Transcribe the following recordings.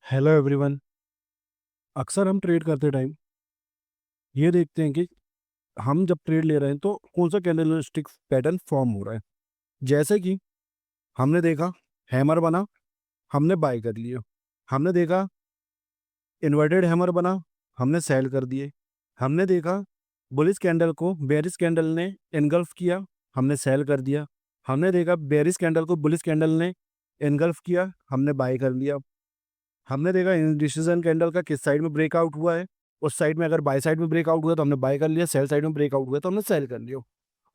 Hello everyone. अक्सर हम trade करते टाइम ये देखते हैं कि हम जब ट्रेड ले रहे हैं तो कौन सा कैंडलस्टिक पैटर्न फॉर्म हो रहा है। जैसे कि हमने देखा हैमर बना, हमने बाय कर लिया। हमने देखा इन्वर्टेड हैमर बना, हमने सेल कर दिए। हमने देखा बुलिश कैंडल को बेरिश कैंडल ने एनगल्फ किया, हमने सेल कर दिया। हमने देखा बेरिश कैंडल को बुलिश कैंडल ने एनगल्फ किया, हमने बाय कर लिया। हमने देखा इंडिसीजन कैंडल का किस साइड में ब्रेकआउट हुआ है, उस साइड में अगर बाय साइड में ब्रेकआउट हुआ तो हमने बाय कर लिया, सेल साइड में ब्रेकआउट हुआ तो हमने सेल कर लिया।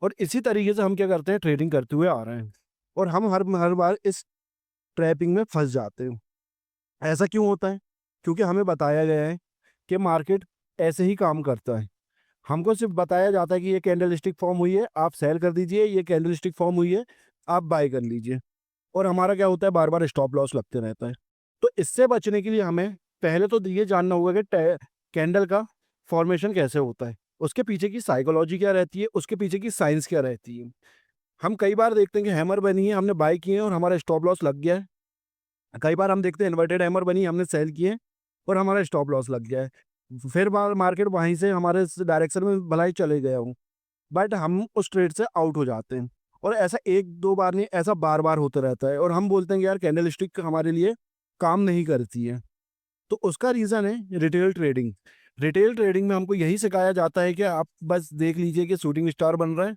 और इसी तरीके से हम क्या करते हैं, ट्रेडिंग करते हुए आ रहे हैं। और हम हर हर बार इस ट्रैपिंग में फंस जाते हैं। ऐसा क्यों होता है? क्योंकि हमें बताया गया है कि मार्केट ऐसे ही काम करता है। हमको सिर्फ बताया जाता है कि ये कैंडल स्टिक फॉर्म हुई है, आप सेल कर दीजिए, ये कैंडल स्टिक फॉर्म हुई है, आप बाय कर लीजिए। और हमारा क्या होता है, बार बार स्टॉप लॉस लगते रहता है। तो इससे बचने के लिए हमें पहले तो ये जानना होगा कि कैंडल का फॉर्मेशन कैसे होता है, उसके पीछे की साइकोलॉजी क्या रहती है, उसके पीछे की साइंस क्या रहती है। हम कई बार देखते हैं कि हैमर बनी है, हमने बाय किए हैं और हमारा स्टॉप लॉस लग गया है। कई बार हम देखते हैं इन्वर्टेड हैमर बनी, हमने सेल किए और हमारा स्टॉप लॉस लग गया है। फिर मार्केट वहीं से हमारे डायरेक्शन में भलाई चले गया हूँ, बट हम उस ट्रेड से आउट हो जाते हैं। और ऐसा एक दो बार नहीं, ऐसा बार बार होता रहता है। और हम बोलते हैं कि यार कैंडल स्टिक हमारे लिए काम नहीं करती है। तो उसका रीज़न है रिटेल ट्रेडिंग। रिटेल ट्रेडिंग में हमको यही सिखाया जाता है कि आप बस देख लीजिए कि शूटिंग स्टार बन रहा है,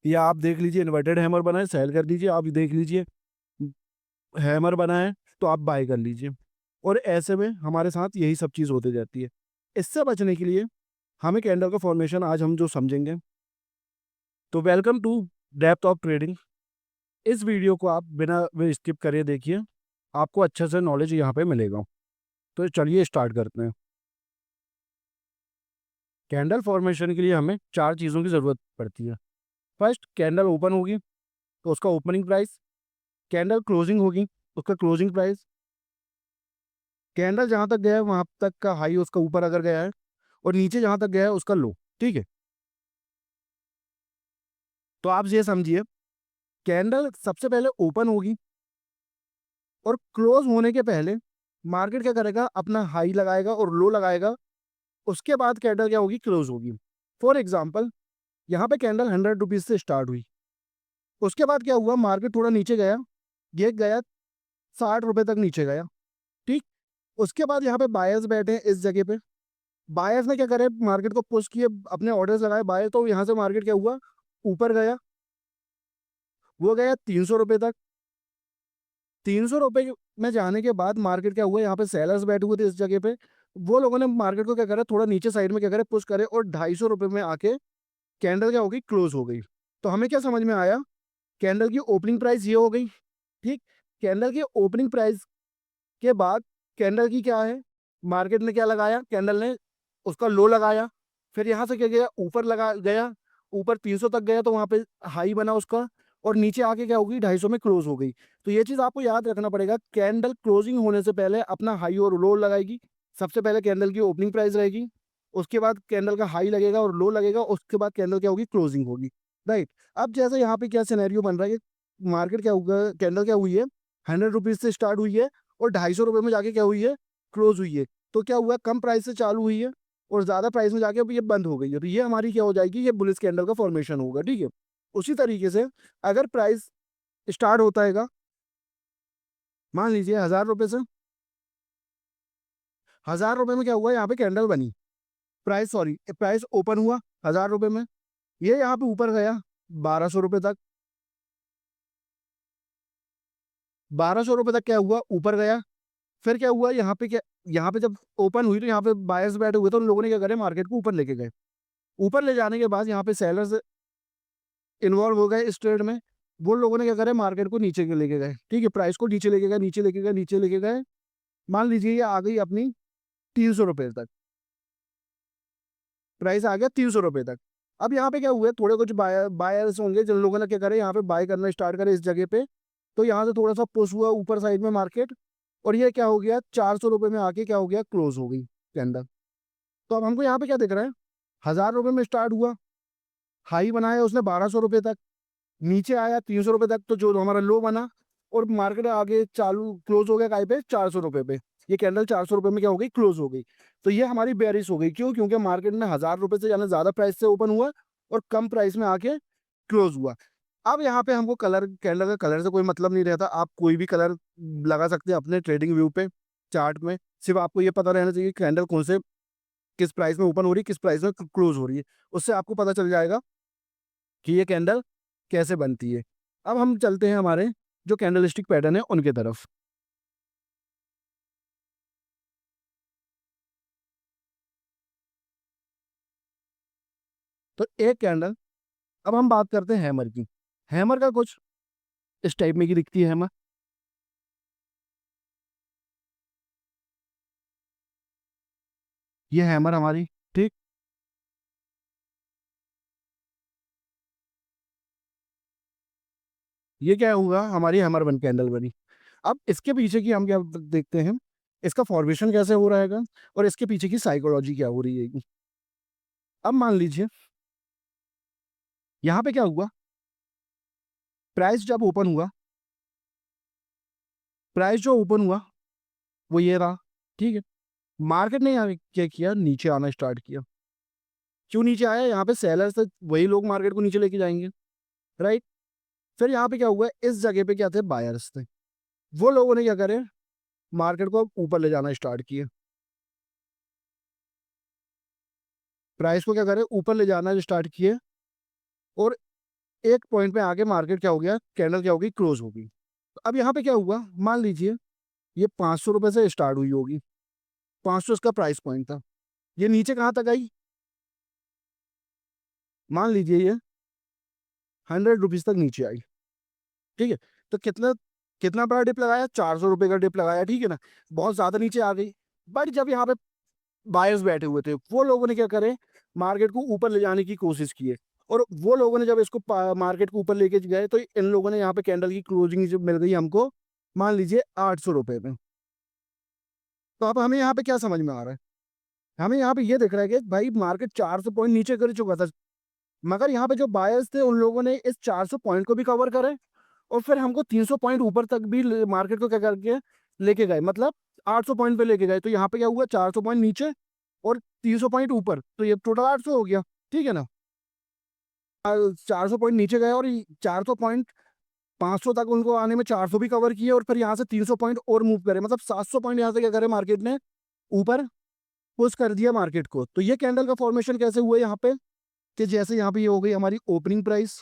या आप देख लीजिए इन्वर्टेड हैमर बना है, सेल कर दीजिए। आप देख लीजिए हैमर बना है तो आप बाय कर लीजिए। और ऐसे में हमारे साथ यही सब चीज़ होती जाती है। इससे बचने के लिए हमें कैंडल का फॉर्मेशन आज हम जो समझेंगे। तो welcome to depth of trading. इस वीडियो को आप बिना स्किप करे देखिए, आपको अच्छे से नॉलेज यहाँ पे मिलेगा। तो चलिए स्टार्ट करते हैं। कैंडल फॉर्मेशन के लिए हमें चार चीज़ों की ज़रूरत पड़ती है। फर्स्ट, कैंडल ओपन होगी तो उसका ओपनिंग प्राइस। कैंडल क्लोजिंग होगी, उसका क्लोजिंग प्राइस। कैंडल जहाँ तक गया है वहाँ तक का हाई उसका ऊपर अगर गया है, और नीचे जहाँ तक गया है उसका लो। ठीक है, तो आप ये समझिए, कैंडल सबसे पहले ओपन होगी और क्लोज होने के पहले मार्केट क्या करेगा, अपना हाई लगाएगा और लो लगाएगा। उसके बाद कैंडल क्या होगी, क्लोज होगी। फॉर एग्जाम्पल, यहाँ पे कैंडल 100 रुपीज से स्टार्ट हुई, उसके बाद क्या हुआ, मार्केट थोड़ा नीचे गया, ये गया 60 रुपए तक नीचे गया। ठीक, उसके बाद यहाँ पे बायर्स बैठे हैं इस जगह पे। बायर्स ने क्या करे, मार्केट को पुश किए, अपने ऑर्डर्स लगाए बाय, तो यहाँ से मार्केट क्या हुआ, ऊपर गया, वो गया 300 रुपए तक। 300 रुपए में जाने के बाद मार्केट क्या हुआ, यहाँ पे सेलर्स बैठे हुए थे इस जगह पे। वो लोगों ने मार्केट को क्या करा, थोड़ा नीचे साइड में क्या करे, पुश करे, और 250 रुपए में आके कैंडल क्या हो गई, क्लोज हो गई। तो हमें क्या समझ में आया, कैंडल की ओपनिंग प्राइस ये हो गई। ठीक, कैंडल की ओपनिंग प्राइस के बाद कैंडल की क्या है, मार्केट ने क्या लगाया, कैंडल ने उसका लो लगाया। फिर यहाँ से क्या गया, ऊपर लगा गया, ऊपर 300 तक गया तो वहाँ पे हाई बना उसका, और नीचे आके क्या होगी, 250 में क्लोज हो गई। तो ये चीज़ आपको याद रखना पड़ेगा, कैंडल क्लोजिंग होने से पहले अपना हाई और लो लगाएगी। सबसे पहले कैंडल की ओपनिंग प्राइस रहेगी, उसके बाद कैंडल का हाई लगेगा और लो लगेगा, उसके बाद कैंडल क्या होगी, क्लोजिंग होगी। राइट, अब जैसे यहाँ पे क्या सिनेरियो बन रहा है, मार्केट क्या होगा, कैंडल क्या हुई है, 100 रुपीज से स्टार्ट हुई है और 250 रुपये में जाके क्या हुई है, क्लोज हुई है। तो क्या हुआ, कम प्राइस से चालू हुई है और ज़्यादा प्राइस में जाके अब ये बंद हो गई है। तो ये हमारी क्या हो जाएगी, ये बुलिश कैंडल का फॉर्मेशन होगा। ठीक है, उसी तरीके से अगर प्राइस स्टार्ट होता है, मान लीजिए 1000 रुपये से, 1000 रुपये में क्या हुआ, यहाँ पे कैंडल बनी, प्राइस सॉरी प्राइस ओपन हुआ 1000 रुपये में, ये यहाँ पे ऊपर गया 1200 रुपये तक। 1200 रुपये तक क्या हुआ, ऊपर गया। फिर क्या हुआ, यहाँ पे क्या, यहाँ पे जब ओपन हुई तो यहाँ पे बायर्स बैठे हुए थे, उन लोगों ने क्या करे, मार्केट को ऊपर लेके गए। ऊपर ले जाने के बाद यहाँ पे सेलर्स इन्वॉल्व हो गए इस ट्रेड में। वो लोगों ने क्या करे, मार्केट को नीचे के लेके गए। ठीक है, प्राइस को नीचे लेके गए, नीचे लेके गए, नीचे लेके गए। मान लीजिए ये आ गई अपनी 300 रुपये तक, प्राइस आ गया 300 रुपये तक। अब यहाँ पे क्या हुआ, थोड़े कुछ बायर्स होंगे जिन लोगों ने क्या करे, यहाँ पे बाय करना स्टार्ट करे इस जगह पे। तो यहाँ से थोड़ा सा पुश हुआ ऊपर साइड में मार्केट, और ये क्या हो गया, 400 रुपये में आके क्या हो गया, क्लोज हो गई कैंडल। तो अब हमको यहाँ पे क्या दिख रहा है, 1000 रुपये में स्टार्ट हुआ, हाई बनाया उसने 1200 रुपये तक, नीचे आया 300 रुपये तक, तो जो हमारा लो बना, और मार्केट आगे चालू क्लोज हो गया काय पे, 400 रुपये पे। ये कैंडल 400 रुपये में क्या हो गई, क्लोज हो गई। तो ये हमारी बेयरिश हो गई। क्यों? क्योंकि मार्केट में 1000 रुपये से ज़्यादा प्राइस से ओपन हुआ और कम प्राइस में आके क्लोज हुआ। अब यहाँ पे हमको कलर, कैंडल का कलर से कोई मतलब नहीं रहता। आप कोई भी कलर लगा सकते हैं अपने ट्रेडिंग व्यू पे, चार्ट में। सिर्फ आपको ये पता रहना चाहिए कि कैंडल कौन से, किस प्राइस में ओपन हो रही है, किस प्राइस में क्लोज हो रही है। उससे आपको पता चल जाएगा कि ये कैंडल कैसे बनती है। अब हम चलते हैं हमारे जो कैंडलस्टिक पैटर्न है उनके तरफ। तो एक कैंडल, अब हम बात करते हैं हैमर की। हैमर का कुछ इस टाइप में की दिखती है हैमर। ये हैमर हमारी, ठीक। ये क्या हुआ, हमारी हैमर बन कैंडल बनी। अब इसके पीछे की हम क्या देखते हैं, इसका फॉर्मेशन कैसे हो रहा है और इसके पीछे की साइकोलॉजी क्या हो रही है। अब मान लीजिए यहाँ पे क्या हुआ, प्राइस जब ओपन हुआ, प्राइस जो ओपन हुआ वो ये रहा, ठीक है। मार्केट ने यहाँ क्या किया, नीचे आना स्टार्ट किया। क्यों नीचे आया? यहाँ पे सेलर्स थे, वही लोग मार्केट को नीचे लेके जाएंगे, राइट। फिर यहाँ पे क्या हुआ, इस जगह पे क्या थे, बायर्स थे। वो लोगों ने क्या करे, मार्केट को ऊपर ले जाना स्टार्ट किया। प्राइस को क्या करे, ऊपर ले जाना स्टार्ट किए। और एक पॉइंट पे आके मार्केट क्या हो गया, कैंडल क्या होगी, क्लोज होगी। तो अब यहाँ पे क्या हुआ, मान लीजिए ये 500 रुपये से स्टार्ट हुई होगी, 500 इसका प्राइस पॉइंट था। ये नीचे कहाँ तक आई, मान लीजिए ये 100 रुपीज तक नीचे आई, ठीक है। तो कितना कितना बड़ा डिप लगाया, 400 रुपये का डिप लगाया, ठीक है ना। बहुत ज्यादा नीचे आ गई। बट जब यहाँ पे बायर्स बैठे हुए थे, वो लोगों ने क्या करे, मार्केट को ऊपर ले जाने की कोशिश की है। और वो लोगों ने जब इसको मार्केट को ऊपर लेके गए, तो इन लोगों ने यहाँ पे कैंडल की क्लोजिंग जब मिल गई हमको, मान लीजिए 800 रुपये में। तो अब हमें यहाँ पे क्या समझ में आ रहा है, हमें यहाँ पे ये दिख रहा है कि भाई मार्केट 400 पॉइंट नीचे कर चुका था। मगर यहाँ पे जो बायर्स थे, उन लोगों ने इस 400 पॉइंट को भी कवर करे, और फिर हमको 300 पॉइंट ऊपर तक भी मार्केट को क्या करके लेके गए, मतलब 800 पॉइंट पे लेके गए। तो यहाँ पे क्या हुआ, 400 पॉइंट नीचे और 300 पॉइंट ऊपर, तो ये टोटल 800 हो गया, ठीक है ना। 400 पॉइंट नीचे गए और 400 पॉइंट, 500 तक उनको आने में 400 भी कवर किए, और फिर यहाँ से 300 पॉइंट और मूव करे, मतलब 700 पॉइंट यहाँ से क्या करे, मार्केट ने ऊपर पुश कर दिया मार्केट को। तो ये कैंडल का फॉर्मेशन कैसे हुआ यहाँ पे, कि जैसे यहाँ पे ये हो गई हमारी ओपनिंग प्राइस,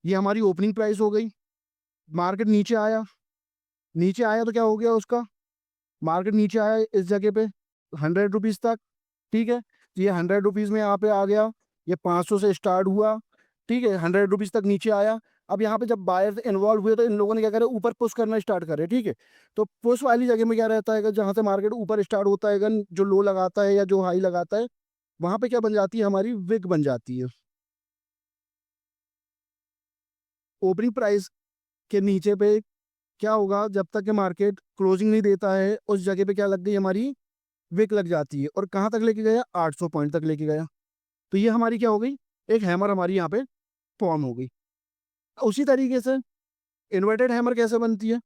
ये हमारी ओपनिंग प्राइस हो गई। मार्केट नीचे आया, नीचे आया तो क्या हो गया उसका, मार्केट नीचे आया इस जगह पे 100 रुपीज तक, ठीक है। तो ये 100 रुपीज में यहाँ पे आ गया, ये 500 से स्टार्ट हुआ, ठीक है, 100 रुपीज तक नीचे आया। अब यहाँ पे जब बायर्स इन्वॉल्व हुए, तो इन लोगों ने क्या करा, ऊपर पुश करना स्टार्ट करे, ठीक है। तो पुश वाली जगह में क्या रहता है, जहाँ से मार्केट ऊपर स्टार्ट होता है, जो लो लगाता है या जो हाई लगाता है, वहां पे क्या बन जाती है, हमारी विग बन जाती है। ओपनिंग प्राइस के नीचे पे क्या होगा, जब तक कि मार्केट क्लोजिंग नहीं देता है, उस जगह पे क्या लग गई, हमारी विक लग जाती है। और कहाँ तक लेके गया, 800 पॉइंट तक लेके गया। तो ये हमारी क्या हो गई, एक हैमर हमारी यहाँ पे फॉर्म हो गई। उसी तरीके से इन्वर्टेड हैमर कैसे बनती है,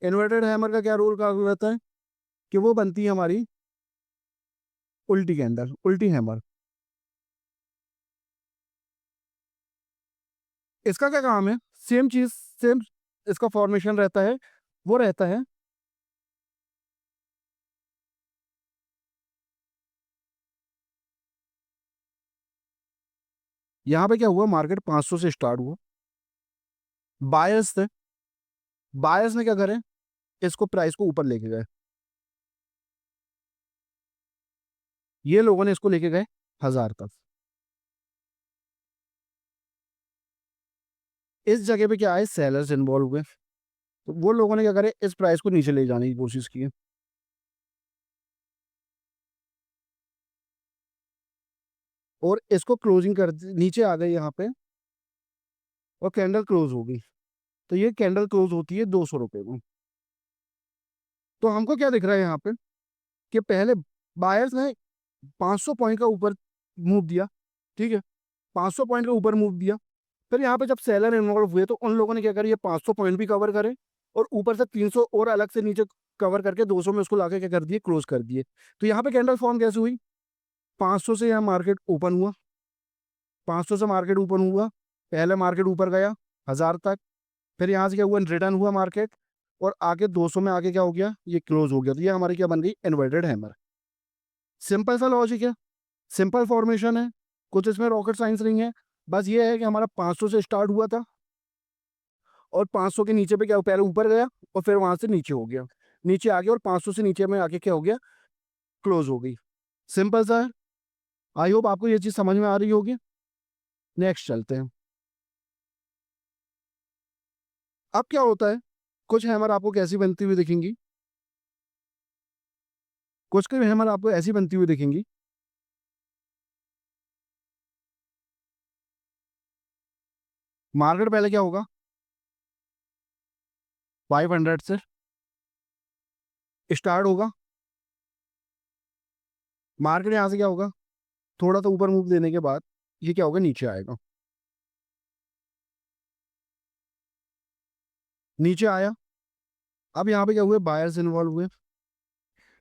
इन्वर्टेड हैमर का क्या रोल का रहता है, कि वो बनती है हमारी उल्टी कैंडल, उल्टी हैमर। इसका क्या काम है, सेम चीज, सेम इसका फॉर्मेशन रहता है, वो रहता है। यहाँ पे क्या हुआ, मार्केट 500 से स्टार्ट हुआ, बायर्स थे, बायर्स ने क्या करे, इसको प्राइस को ऊपर लेके गए। ये लोगों ने इसको लेके गए 1000 तक। इस जगह पे क्या है, सेलर्स इन्वॉल्व हुए, तो वो लोगों ने क्या करे, इस प्राइस को नीचे ले जाने की कोशिश की, और इसको क्लोजिंग कर नीचे आ गए यहाँ पे, और कैंडल क्लोज हो गई। तो ये कैंडल क्लोज होती है 200 रुपये में। तो हमको क्या दिख रहा है यहाँ पे, कि पहले बायर्स ने 500 पॉइंट का ऊपर मूव दिया, ठीक है, 500 पॉइंट का ऊपर मूव दिया। फिर यहाँ पे जब सेलर इन्वॉल्व हुए, तो उन लोगों ने क्या करा, ये 500 पॉइंट भी कवर करे, और ऊपर से 300 और अलग से नीचे कवर करके 200 में उसको लाके क्या कर दिए, क्लोज कर दिए। तो यहाँ पे कैंडल फॉर्म कैसे हुई, 500 से यहाँ मार्केट ओपन हुआ, 500 से मार्केट ओपन हुआ, पहले मार्केट ऊपर गया 1000 तक, फिर यहाँ से क्या हुआ, रिटर्न हुआ मार्केट, और आगे 200 में आगे क्या हो गया, ये क्लोज हो गया। तो ये हमारी क्या बन गई, इन्वर्टेड हैमर। सिंपल सा लॉजिक है, सिंपल फॉर्मेशन है, कुछ इसमें रॉकेट साइंस नहीं है। बस ये है कि हमारा 500 से स्टार्ट हुआ था और 500 के नीचे पे क्या, पहले ऊपर गया और फिर वहां से नीचे हो गया, नीचे आ गया और 500 से नीचे में आके क्या हो गया, क्लोज हो गई। सिंपल सा है। आई होप आपको ये चीज समझ में आ रही होगी। नेक्स्ट चलते हैं। अब क्या होता है, कुछ हैमर आपको कैसी बनती हुई दिखेंगी, कुछ के हैमर आपको ऐसी बनती हुई दिखेंगी। मार्केट पहले क्या होगा, 500 से स्टार्ट होगा, मार्केट यहाँ से क्या होगा, थोड़ा सा ऊपर मूव देने के बाद ये क्या होगा, नीचे आएगा, नीचे आया। अब यहाँ पे क्या हुए, बायर्स इन्वॉल्व हुए,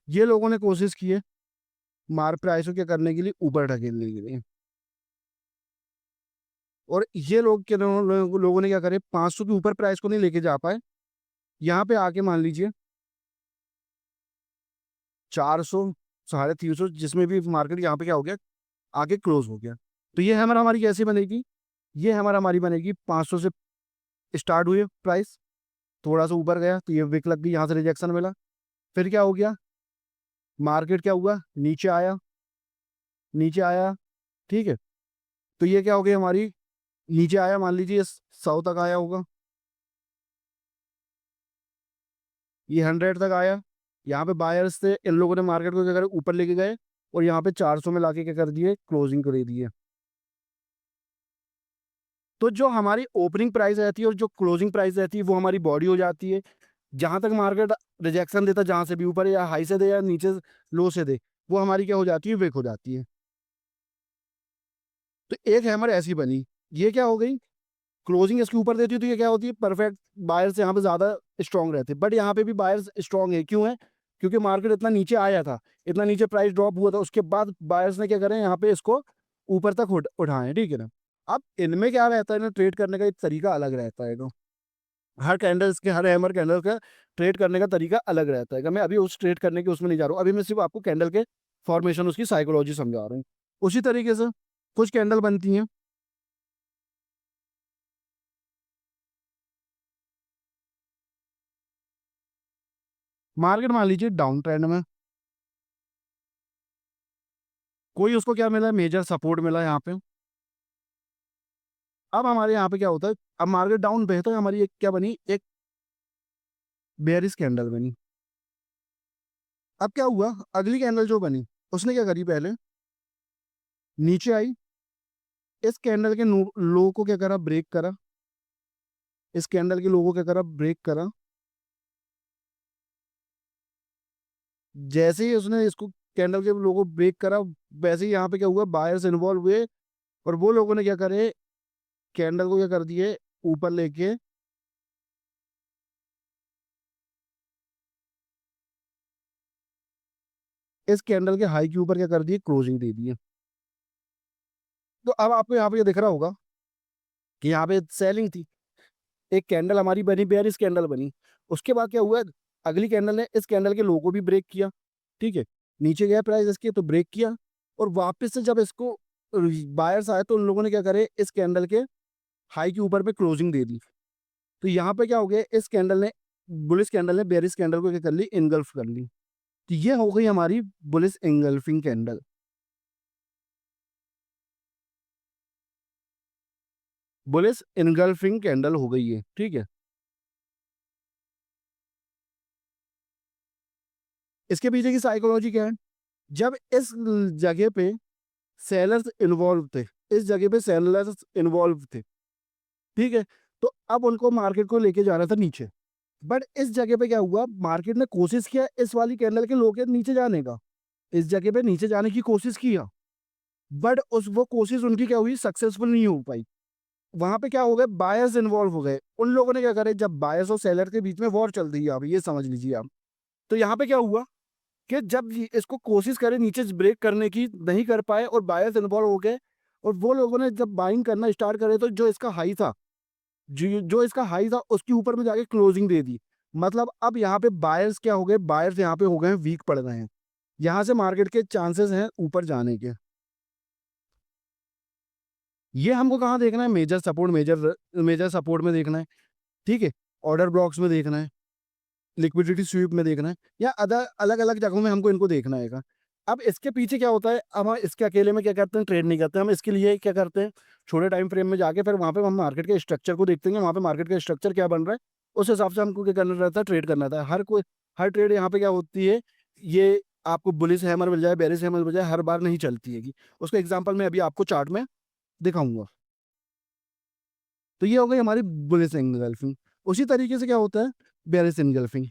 ये लोगों ने कोशिश की है मार प्राइस को क्या करने के लिए, ऊपर ढकेलने के लिए। और ये लोग के लोगों ने क्या करे, 500 के ऊपर प्राइस को नहीं लेके जा पाए, यहाँ पे आके मान लीजिए 400, 350, जिसमें भी मार्केट यहाँ पे क्या हो गया, आगे क्लोज हो गया। तो ये हैमर हमारी कैसी बनेगी, ये हैमर हमारी बनेगी 500 से स्टार्ट हुई प्राइस, थोड़ा सा ऊपर गया तो ये विक लग गई, यहाँ से रिजेक्शन मिला, फिर क्या हो गया, मार्केट क्या हुआ, नीचे आया, नीचे आया, ठीक है। तो ये क्या हो गई हमारी, नीचे आया, मान लीजिए 100 तक आया होगा, ये 100 तक आया, यहाँ पे बायर्स थे, इन लोगों ने मार्केट को क्या कर ऊपर लेके गए और यहाँ पे 400 में लाके क्या कर दिए, क्लोजिंग कर दिए। तो जो हमारी ओपनिंग प्राइस रहती है और जो क्लोजिंग प्राइस रहती है वो हमारी बॉडी हो जाती है। जहां तक मार्केट रिजेक्शन देता, जहां से भी ऊपर या हाई से दे या नीचे लो से दे, वो हमारी क्या हो जाती है, वेक हो जाती है। तो एक हैमर ऐसी बनी, ये क्या हो गई, क्लोजिंग इसके ऊपर देती है तो ये क्या होती है, परफेक्ट, बायर्स यहाँ पे ज्यादा स्ट्रांग रहते हैं। बट यहाँ पे भी बायर्स स्ट्रांग है, क्यों है, क्योंकि मार्केट इतना नीचे आया था, इतना नीचे प्राइस ड्रॉप हुआ था, उसके बाद बायर्स ने क्या करें, यहाँ पे इसको ऊपर तक उठाए, ठीक है ना। अब इनमें क्या रहता है ना, ट्रेड करने का एक तरीका अलग रहता है। हर कैंडल्स के, हर हैमर कैंडल का ट्रेड करने का तरीका अलग रहता है। मैं अभी उस ट्रेड करने के उसमें नहीं जा रहा हूँ, अभी मैं सिर्फ आपको कैंडल के फॉर्मेशन, उसकी साइकोलॉजी समझा रहा हूँ। उसी तरीके से कुछ कैंडल बनती हैं, मार्केट मान लीजिए डाउन ट्रेंड में, कोई उसको क्या मिला, मेजर सपोर्ट मिला यहाँ पे। अब हमारे यहाँ पे क्या होता है, अब मार्केट डाउन बेहतर, हमारी एक क्या बनी, एक बेयरिश कैंडल बनी। अब क्या हुआ, अगली कैंडल जो बनी उसने क्या करी, पहले नीचे आई, इस कैंडल के लो को क्या करा, ब्रेक करा, इस कैंडल के लो को क्या करा, ब्रेक करा। जैसे ही उसने इसको कैंडल के लो को ब्रेक करा, वैसे ही यहाँ पे क्या हुआ, बायर्स इन्वॉल्व हुए और वो लोगों ने क्या करे, कैंडल को क्या कर दिए, ऊपर लेके इस कैंडल के हाई के ऊपर क्या कर दिए, क्लोजिंग दे दिए। तो अब आपको यहाँ पे ये दिख रहा होगा कि यहाँ पे सेलिंग थी, एक कैंडल हमारी बनी, बेयरिश कैंडल बनी। उसके बाद क्या हुआ, अगली कैंडल ने इस कैंडल के लो को भी ब्रेक किया, ठीक है, नीचे गया प्राइस इसके तो ब्रेक किया, और वापस से जब इसको बायर्स आए तो उन लोगों ने क्या करे, इस कैंडल के हाई के ऊपर पे क्लोजिंग दे दी। तो यहाँ पे क्या हो गया, इस कैंडल ने, बुलिश कैंडल ने बेरिश कैंडल को क्या कर ली, इनगल्फ कर ली। तो ये हो गई हमारी bullish engulfing candle. Bullish engulfing candle हो गई है, ठीक है। इसके पीछे की साइकोलॉजी क्या है, जब इस जगह पे सेलर्स इन्वॉल्व थे, इस जगह पे सेलर्स इन्वॉल्व थे, ठीक है, तो अब उनको मार्केट को लेके जाना था नीचे। बट इस जगह पे क्या हुआ, मार्केट ने कोशिश किया इस वाली कैंडल के लो के नीचे जाने का, इस जगह पे नीचे जाने की कोशिश किया, बट उस वो कोशिश उनकी क्या हुई, सक्सेसफुल नहीं हो पाई। वहां पे क्या हो गए, बायर्स इन्वॉल्व हो गए। उन लोगों ने क्या करे, जब बायर्स और सेलर के बीच में वॉर चल रही है, आप ये समझ लीजिए आप। तो यहाँ पे क्या हुआ कि जब इसको कोशिश करे नीचे ब्रेक करने की, नहीं कर पाए और बायर्स इन्वॉल्व हो गए, और वो लोगों ने जब बाइंग करना स्टार्ट करे तो जो इसका हाई था, जो इसका हाई था उसके ऊपर में जाके क्लोजिंग दे दी। मतलब अब यहाँ पे बायर्स क्या हो गए, बायर्स यहाँ पे हो गए हैं, वीक पड़ गए हैं। यहाँ से मार्केट के चांसेस हैं ऊपर जाने के। ये हमको कहाँ देखना है, मेजर सपोर्ट, मेजर सपोर्ट में देखना है, ठीक है, ऑर्डर ब्लॉक्स में देखना है, लिक्विडिटी स्वीप में देखना है, या अदर अलग अलग जगहों में हमको इनको देखना है। अब इसके पीछे क्या होता है, अब हम इसके अकेले में क्या करते हैं, ट्रेड नहीं करते हम। इसके लिए क्या करते हैं, छोटे टाइम फ्रेम में जाके फिर वहाँ पे हम मार्केट के स्ट्रक्चर को देखते हैं, वहाँ पे मार्केट का स्ट्रक्चर क्या बन रहा है, उस हिसाब से हमको क्या करना रहता है, ट्रेड करना रहता है। हर ट्रेड यहाँ पे क्या होती है, ये आपको बुलिश हैमर मिल जाए, बेरिश हैमर मिल जाए, हर बार नहीं चलती है। उसका एग्जाम्पल मैं अभी आपको चार्ट में दिखाऊंगा। तो ये हो गई हमारी बुलिश एंगल्फिंग। उसी तरीके से क्या होता है, बेरिश एंगल्फिंग।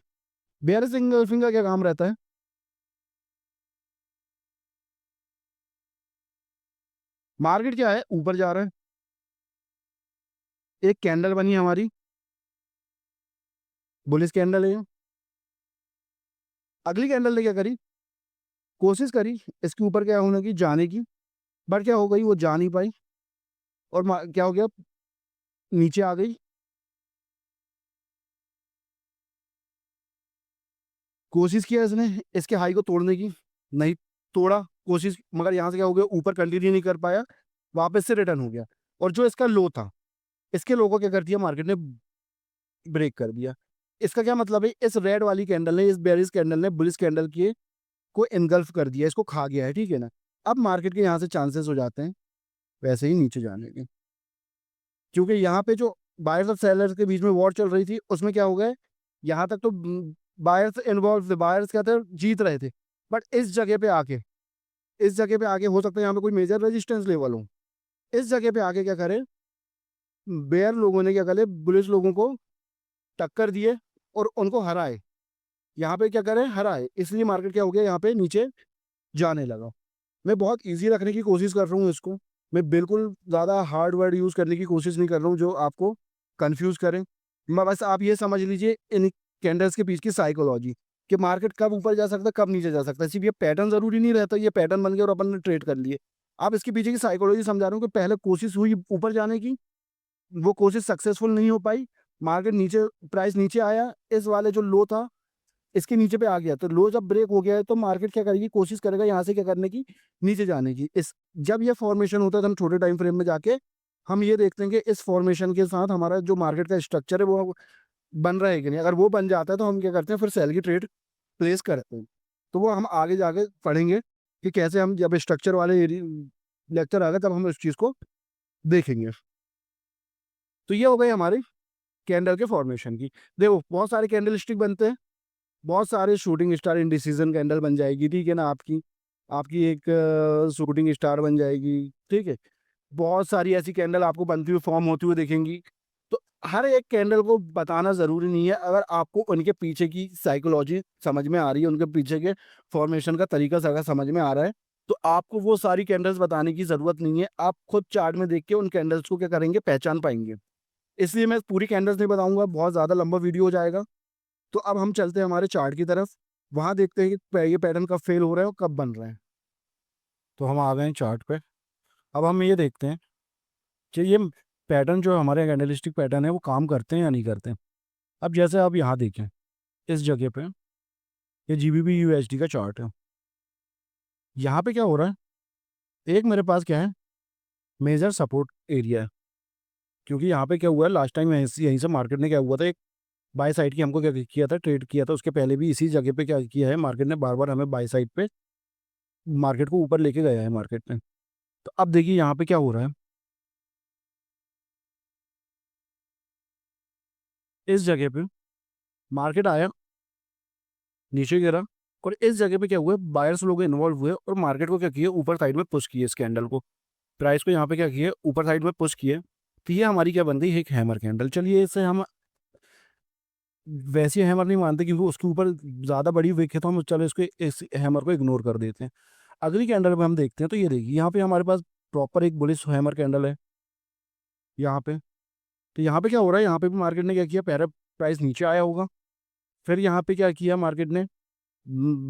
बेरिश एंगल्फिंग का क्या काम रहता है, मार्केट क्या है, ऊपर जा रहा है, एक कैंडल बनी हमारी, बुलिश कैंडल है। अगली कैंडल ने क्या करी, कोशिश करी इसके ऊपर क्या होने की, जाने की, बट क्या हो गई, वो जा नहीं पाई, और क्या हो गया, नीचे आ गई। कोशिश किया इसने इसके हाई को तोड़ने की, नहीं तोड़ा कोशिश, मगर यहाँ से क्या हो गया, ऊपर कंटिन्यू नहीं कर पाया, वापस से रिटर्न हो गया। और जो इसका लो था, इसके लो को क्या कर दिया, मार्केट ने ब्रेक कर दिया। इसका क्या मतलब है, इस रेड वाली कैंडल ने, इस बेरिश कैंडल ने बुलिश कैंडल की को इनगल्फ कर दिया, इसको खा गया है, ठीक है ना। अब मार्केट के यहाँ से चांसेस हो जाते हैं वैसे ही नीचे जाने के, क्योंकि यहाँ पे जो बायर्स और सेलर्स के बीच में वॉर चल रही थी, उसमें क्या हो गया, यहाँ तक तो बायर्स इन्वॉल्व थे, बायर्स क्या थे, जीत रहे थे। बट इस जगह पे आके हो सकता है यहाँ पे कोई मेजर रेजिस्टेंस लेवल हो। इस जगह पे आके क्या करे, बेयर लोगों ने क्या करे, बुलिश लोगों को टक्कर दिए और उनको हराए। यहाँ पे क्या करे, हराए, इसलिए मार्केट क्या हो गया, यहाँ पे नीचे जाने लगा। मैं बहुत इजी रखने की कोशिश कर रहा हूँ इसको, मैं बिल्कुल ज़्यादा हार्ड वर्ड यूज़ करने की कोशिश नहीं कर रहा हूँ जो आपको कंफ्यूज करें। मैं बस आप ये समझ लीजिए इन कैंडल्स के पीछे की साइकोलॉजी, कि मार्केट कब ऊपर जा सकता है, कब नीचे जा सकता है। सिर्फ ये पैटर्न ज़रूरी नहीं रहता, ये पैटर्न बन गया और अपन ने ट्रेड कर लिए। आप इसके पीछे की साइकोलॉजी समझा रहा हूँ कि पहले कोशिश हुई ऊपर जाने की, वो कोशिश सक्सेसफुल नहीं हो पाई, मार्केट नीचे, प्राइस नीचे आया, इस वाले जो लो था इसके नीचे पे आ गया, तो लो जब ब्रेक हो गया है तो मार्केट क्या करेगी, कोशिश करेगा यहाँ से क्या करने की, नीचे जाने की। इस जब ये फॉर्मेशन होता है तो हम छोटे टाइम फ्रेम में जाके हम ये देखते हैं कि इस फॉर्मेशन के साथ हमारा जो मार्केट का स्ट्रक्चर है वो बन रहा है कि नहीं। अगर वो बन जाता है तो हम क्या करते हैं, फिर सेल की ट्रेड प्लेस करते हैं। तो वो हम आगे जाके पढ़ेंगे कि कैसे हम, जब स्ट्रक्चर वाले लेक्चर आ गए तब हम इस चीज़ को देखेंगे। तो ये हो गई हमारी कैंडल के फॉर्मेशन की। देखो बहुत सारे कैंडल स्टिक बनते हैं, बहुत सारे शूटिंग स्टार इंडिसीजन कैंडल बन जाएगी, ठीक है ना, आपकी आपकी एक शूटिंग स्टार बन जाएगी, ठीक है। बहुत सारी ऐसी कैंडल आपको बनती हुई फॉर्म होती हुई दिखेंगी। तो हर एक कैंडल को बताना ज़रूरी नहीं है, अगर आपको उनके पीछे की साइकोलॉजी समझ में आ रही है, उनके पीछे के फॉर्मेशन का तरीका अगर समझ में आ रहा है, तो आपको वो सारी कैंडल्स बताने की ज़रूरत नहीं है। आप खुद चार्ट में देख के उन कैंडल्स को क्या करेंगे, पहचान पाएंगे। इसलिए मैं पूरी कैंडल्स नहीं बताऊंगा, बहुत ज़्यादा लंबा वीडियो हो जाएगा। तो अब हम चलते हैं हमारे चार्ट की तरफ, वहां देखते हैं कि ये पैटर्न कब फेल हो रहा है और कब बन रहे हैं। तो हम आ गए हैं चार्ट पे। अब हम ये देखते हैं कि ये पैटर्न जो हमारे कैंडलस्टिक पैटर्न है वो काम करते हैं या नहीं करते हैं। अब जैसे आप यहाँ देखें, इस जगह पे ये जीबीपी यूएसडी का चार्ट है। यहाँ पे क्या हो रहा है, एक मेरे पास क्या है, मेजर सपोर्ट एरिया है। क्योंकि यहाँ पे क्या हुआ है, लास्ट टाइम यहीं से मार्केट ने क्या हुआ था, एक बाय साइड की हमको क्या किया था, ट्रेड किया था। उसके पहले भी इसी जगह पे क्या किया है, मार्केट ने बार बार हमें बाय साइड पे मार्केट को ऊपर लेके गया है मार्केट ने। तो अब देखिए यहाँ पे क्या हो रहा है, इस जगह पे मार्केट आया, नीचे गिरा, और इस जगह पे क्या हुआ, बायर्स लोग इन्वॉल्व हुए और मार्केट को क्या किया, ऊपर साइड में पुश किए, इस कैंडल को, प्राइस को यहाँ पे क्या किया, ऊपर साइड में पुश किए। तो ये हमारी क्या बन गई, एक हैमर कैंडल। चलिए इसे हम वैसी हैमर नहीं मानते क्योंकि उसके ऊपर ज़्यादा बड़ी विक है, तो हम चलो इसको, इस हैमर को इग्नोर कर देते हैं। अगली कैंडल पे हम देखते हैं, तो ये देखिए यहाँ पे हमारे पास प्रॉपर एक बुलिश हैमर कैंडल है। यहाँ पे। तो यहाँ पे क्या हो रहा है, यहाँ पे भी मार्केट ने क्या किया, पहले प्राइस नीचे आया होगा, फिर यहाँ पे क्या किया मार्केट ने,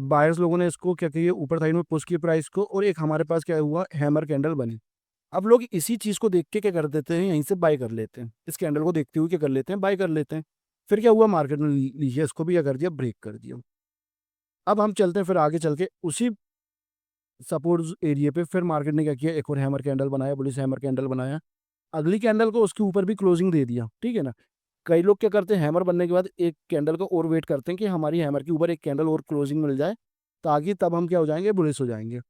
बायर्स लोगों ने इसको क्या किया, ऊपर साइड में पुश किया प्राइस को, और एक हमारे पास क्या हुआ, हैमर कैंडल बनी। अब लोग इसी चीज़ को देख के क्या कर देते हैं, यहीं से बाय कर लेते हैं, इस कैंडल को देखते हुए क्या कर लेते हैं, बाय कर लेते हैं। फिर क्या हुआ, मार्केट ने लीजिए इसको भी क्या कर दिया, ब्रेक कर दिया। अब हम चलते हैं फिर आगे चल के उसी सपोर्ट एरिया पे, फिर मार्केट ने क्या किया, एक और हैमर कैंडल बनाया, बुलिश हैमर कैंडल बनाया, अगली कैंडल को उसके ऊपर भी क्लोजिंग दे दिया, ठीक है ना। कई लोग क्या करते हैं, हैमर बनने के बाद एक कैंडल को और वेट करते हैं कि हमारी हैमर के ऊपर एक कैंडल और क्लोजिंग मिल जाए, ताकि तब हम क्या हो जाएंगे, बुलिश हो जाएंगे।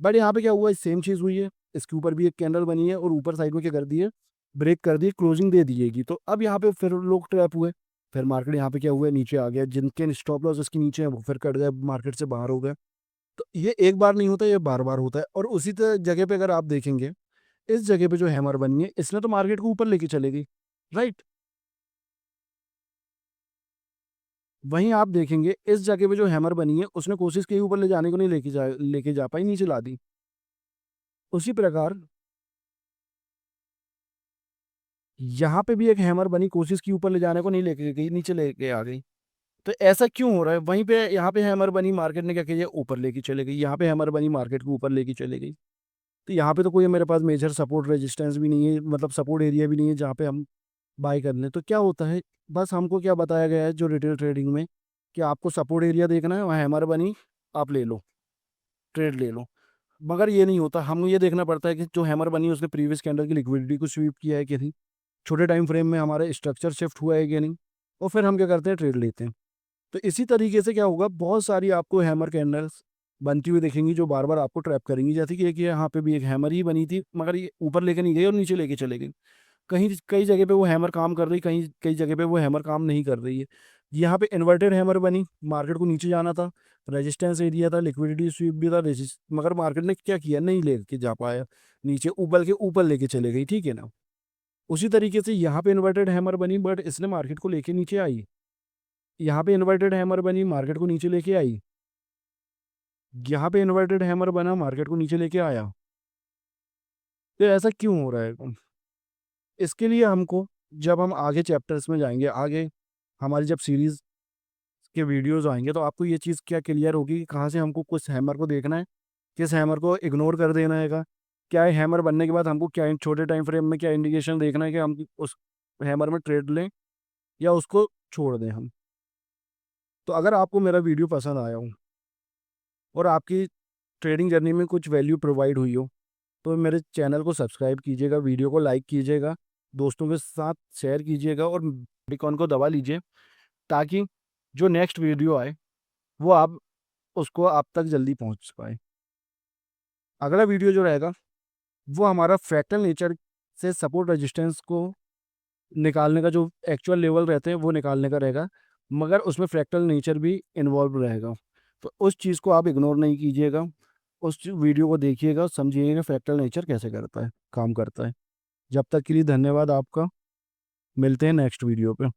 बट यहाँ पे क्या हुआ, सेम चीज़ हुई है, इसके ऊपर भी एक कैंडल बनी है और ऊपर साइड में क्या कर दिए, ब्रेक कर दिए, क्लोजिंग दे दिएगी। तो अब यहाँ पे फिर लोग ट्रैप हुए, फिर मार्केट यहाँ पे क्या हुआ, नीचे आ गया, जिनके स्टॉप लॉस इसके नीचे है वो फिर कट गए, मार्केट से बाहर हो गए। तो ये एक बार नहीं होता, ये बार बार होता है। और उसी तरह जगह पे अगर आप देखेंगे, इस जगह पे जो हैमर बनी है, इसने तो मार्केट को ऊपर लेके चलेगी, राइट। वहीं आप देखेंगे इस जगह पे जो हैमर बनी है, उसने कोशिश की ऊपर ले जाने को, नहीं लेके जा पाई, नीचे ला दी। उसी प्रकार यहाँ पे भी एक हैमर बनी, कोशिश की ऊपर ले जाने को, नहीं लेके गई, नीचे लेके आ गई। तो ऐसा क्यों हो रहा है, वहीं पे यहाँ पे हैमर बनी, मार्केट ने क्या किया, ऊपर लेके चले गई, यहाँ पे हैमर बनी, मार्केट को ऊपर लेके चले गई। तो यहाँ पे तो कोई मेरे पास मेजर सपोर्ट रेजिस्टेंस भी नहीं है, मतलब सपोर्ट एरिया भी नहीं है जहाँ पे हम बाय कर लें। तो क्या होता है, बस हमको क्या बताया गया है जो रिटेल ट्रेडिंग में, कि आपको सपोर्ट एरिया देखना है, वहाँ हैमर बनी, आप ले लो, ट्रेड ले लो। मगर ये नहीं होता, हमें ये देखना पड़ता है कि जो हैमर बनी है उसने प्रीवियस कैंडल की लिक्विडिटी को स्वीप किया है कि नहीं, छोटे टाइम फ्रेम में हमारे स्ट्रक्चर शिफ्ट हुआ है कि नहीं, और फिर हम क्या करते हैं, ट्रेड लेते हैं। तो इसी तरीके से क्या होगा, बहुत सारी आपको हैमर कैंडल्स बनती हुई दिखेंगी जो बार बार आपको ट्रैप करेंगी। जैसे कि एक यहाँ पे भी एक हैमर ही बनी थी, मगर ये ऊपर लेके नहीं गई और नीचे लेके चले गई। कहीं कई जगह पे वो हैमर काम कर रही, कहीं कई जगह पे वो हैमर काम नहीं कर रही है। यहाँ पे इन्वर्टेड हैमर बनी, मार्केट को नीचे जाना था, रेजिस्टेंस एरिया था, लिक्विडिटी स्वीप भी था, मगर मार्केट ने क्या किया, नहीं लेके जा पाया नीचे, ऊपर के ऊपर लेके चले गई, ठीक है ना। उसी तरीके से यहाँ पे इन्वर्टेड हैमर बनी, बट इसने मार्केट को लेके नीचे आई। यहाँ पे इन्वर्टेड हैमर बनी, मार्केट को नीचे लेके आई। यहाँ पे इन्वर्टेड हैमर बना, मार्केट को नीचे लेके आया। तो ऐसा क्यों हो रहा है, इसके लिए हमको, जब हम आगे चैप्टर्स में जाएंगे, आगे हमारी जब सीरीज के वीडियोस आएंगे, तो आपको ये चीज़ क्या क्लियर होगी कि कहाँ से हमको कुछ हैमर को देखना है, किस हैमर को इग्नोर कर देना है, क्या है हैमर बनने के बाद हमको क्या छोटे टाइम फ्रेम में क्या इंडिकेशन देखना है कि हम उस हैमर में ट्रेड लें या उसको छोड़ दें हम। तो अगर आपको मेरा वीडियो पसंद आया हो और आपकी ट्रेडिंग जर्नी में कुछ वैल्यू प्रोवाइड हुई हो, तो मेरे चैनल को सब्सक्राइब कीजिएगा, वीडियो को लाइक कीजिएगा, दोस्तों के साथ शेयर कीजिएगा, और आइकॉन को दबा लीजिए, ताकि जो नेक्स्ट वीडियो आए वो आप उसको आप तक जल्दी पहुंच पाए। अगला वीडियो जो रहेगा वो हमारा फ्रैक्टल नेचर से सपोर्ट रेजिस्टेंस को निकालने का, जो एक्चुअल लेवल रहते हैं वो निकालने का रहेगा, मगर उसमें फ्रैक्टल नेचर भी इन्वॉल्व रहेगा। तो उस चीज़ को आप इग्नोर नहीं कीजिएगा, उस वीडियो को देखिएगा, समझिएगा फ्रैक्टल नेचर कैसे करता है, काम करता है। जब तक के लिए धन्यवाद आपका, मिलते हैं नेक्स्ट वीडियो पे।